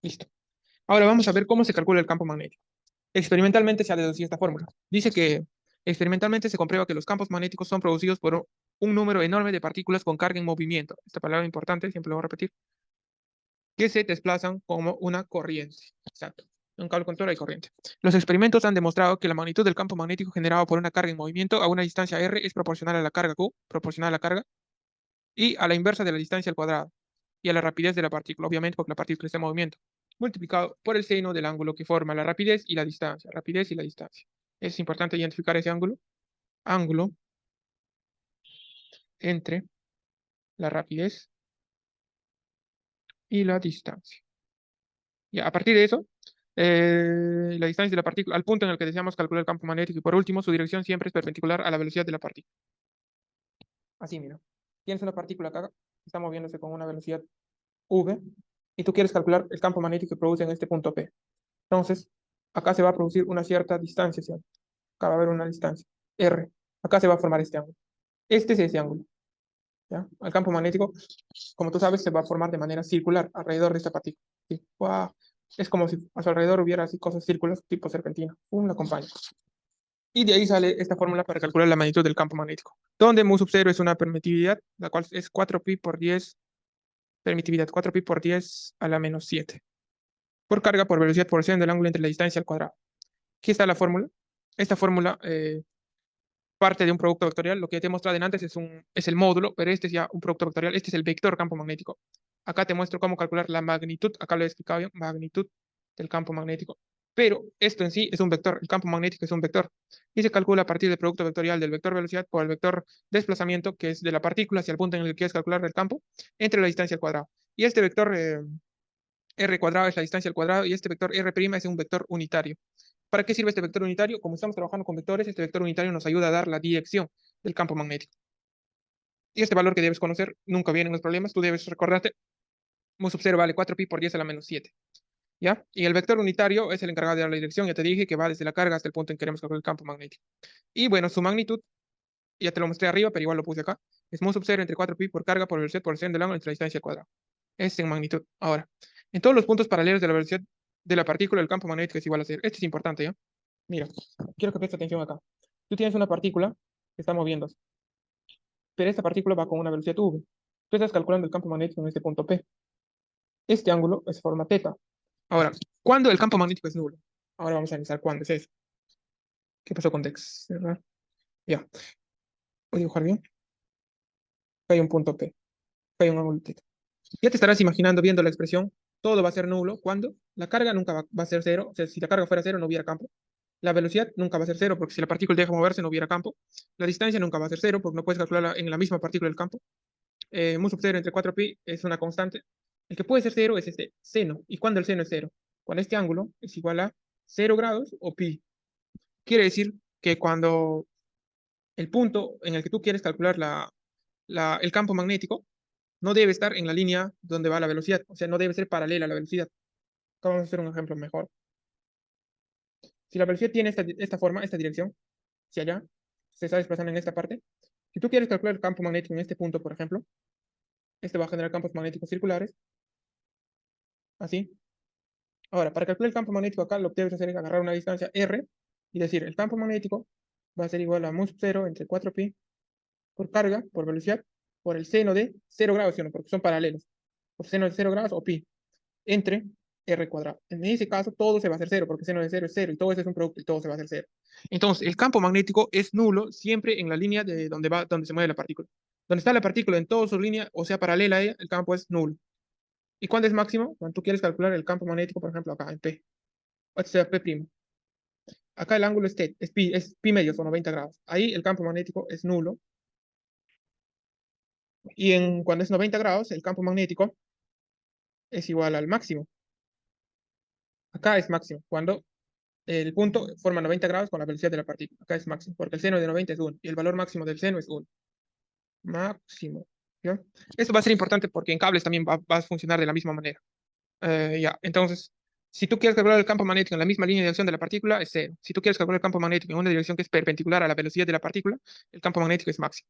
Listo. Ahora vamos a ver cómo se calcula el campo magnético. Experimentalmente se ha deducido esta fórmula. Dice que experimentalmente se comprueba que los campos magnéticos son producidos por un número enorme de partículas con carga en movimiento. Esta palabra importante, siempre lo voy a repetir, que se desplazan como una corriente. Exacto. En un cable conductor hay corriente. Los experimentos han demostrado que la magnitud del campo magnético generado por una carga en movimiento a una distancia r es proporcional a la carga q, proporcional a la carga, y a la inversa de la distancia al cuadrado, y a la rapidez de la partícula, obviamente porque la partícula está en movimiento, multiplicado por el seno del ángulo que forma la rapidez y la distancia. Rapidez y la distancia. Es importante identificar ese ángulo. Ángulo entre la rapidez y la distancia. Ya, a partir de eso, la distancia de la partícula al punto en el que deseamos calcular el campo magnético y por último, su dirección siempre es perpendicular a la velocidad de la partícula. Así, mira. Tienes una partícula acá, está moviéndose con una velocidad v, y tú quieres calcular el campo magnético que produce en este punto P. Entonces, acá se va a producir una cierta distancia, ¿sí? Acá va a haber una distancia, R. Acá se va a formar este ángulo. Este es ese ángulo, ¿ya? El campo magnético, como tú sabes, se va a formar de manera circular alrededor de esta partícula. ¿Sí? ¡Wow! Es como si a su alrededor hubiera así cosas círculos tipo serpentina. La acompaña. Y de ahí sale esta fórmula para calcular la magnitud del campo magnético, donde mu sub 0 es una permitividad, la cual es 4pi por 10, permitividad 4pi por 10 a la menos 7, por carga por velocidad por seno del ángulo entre la distancia al cuadrado. Aquí está la fórmula. Esta fórmula parte de un producto vectorial. Lo que te he mostrado antes es el módulo, pero este es ya un producto vectorial. Este es el vector campo magnético. Acá te muestro cómo calcular la magnitud. Acá lo he explicado bien, magnitud del campo magnético. Pero esto en sí es un vector. El campo magnético es un vector. Y se calcula a partir del producto vectorial del vector velocidad por el vector desplazamiento, que es de la partícula hacia el punto en el que quieres calcular el campo, entre la distancia al cuadrado. Y este vector r cuadrado es la distancia al cuadrado y este vector r' es un vector unitario. ¿Para qué sirve este vector unitario? Como estamos trabajando con vectores, este vector unitario nos ayuda a dar la dirección del campo magnético. Y este valor que debes conocer, nunca vienen los problemas, tú debes recordarte, mu sub 0 vale 4pi por 10 a la menos 7. ¿Ya? Y el vector unitario es el encargado de dar la dirección, ya te dije que va desde la carga hasta el punto en que queremos calcular el campo magnético. Y bueno, su magnitud, ya te lo mostré arriba, pero igual lo puse acá, es mu sub 0 entre 4pi por carga por velocidad por seno del ángulo entre la distancia al cuadrado. Es en magnitud. Ahora, en todos los puntos paralelos de la velocidad de la partícula, el campo magnético es igual a 0. Esto es importante, ¿ya? Mira, quiero que prestes atención acá. Tú tienes una partícula que está moviéndose, pero esta partícula va con una velocidad v. Tú estás calculando el campo magnético en este punto P. Este ángulo es forma teta. Ahora, ¿cuándo el campo magnético es nulo? Ahora vamos a analizar cuándo es eso. ¿Qué pasó con Dex? ¿Verdad? Ya. Voy a dibujar bien. Acá hay un punto P. Acá hay un ángulo teta. Ya te estarás imaginando viendo la expresión. Todo va a ser nulo. ¿Cuándo? La carga nunca va a ser cero. O sea, si la carga fuera cero, no hubiera campo. La velocidad nunca va a ser cero, porque si la partícula deja moverse, no hubiera campo. La distancia nunca va a ser cero, porque no puedes calcularla en la misma partícula del campo. Mu sub 0 entre 4pi es una constante. El que puede ser cero es este seno. ¿Y cuándo el seno es cero? Cuando este ángulo es igual a 0 grados o pi. Quiere decir que cuando el punto en el que tú quieres calcular el campo magnético no debe estar en la línea donde va la velocidad. O sea, no debe ser paralela a la velocidad. Acá vamos a hacer un ejemplo mejor. Si la velocidad tiene esta forma, esta dirección, hacia allá, se está desplazando en esta parte. Si tú quieres calcular el campo magnético en este punto, por ejemplo, este va a generar campos magnéticos circulares, así. Ahora, para calcular el campo magnético acá, lo que debes hacer es agarrar una distancia r y decir, el campo magnético va a ser igual a mu sub 0 entre 4pi por carga, por velocidad, por el seno de 0 grados, ¿sí o no? Porque son paralelos. Por seno de 0 grados o pi, entre r cuadrado. En ese caso, todo se va a hacer cero, porque seno de 0 es 0, y todo eso es un producto, y todo se va a hacer cero. Entonces, el campo magnético es nulo siempre en la línea de donde se mueve la partícula. Donde está la partícula en toda su línea, o sea, paralela a ella, el campo es nulo. ¿Y cuándo es máximo? Cuando tú quieres calcular el campo magnético, por ejemplo, acá en P. O sea, P'. Acá el ángulo es pi medios o 90 grados. Ahí el campo magnético es nulo. Y cuando es 90 grados, el campo magnético es igual al máximo. Acá es máximo. Cuando el punto forma 90 grados con la velocidad de la partícula. Acá es máximo, porque el seno de 90 es 1 y el valor máximo del seno es 1. Máximo. ¿Ya? Esto va a ser importante porque en cables también va a funcionar de la misma manera. Ya, entonces, si tú quieres calcular el campo magnético en la misma línea de acción de la partícula, es cero. Si tú quieres calcular el campo magnético en una dirección que es perpendicular a la velocidad de la partícula, el campo magnético es máximo.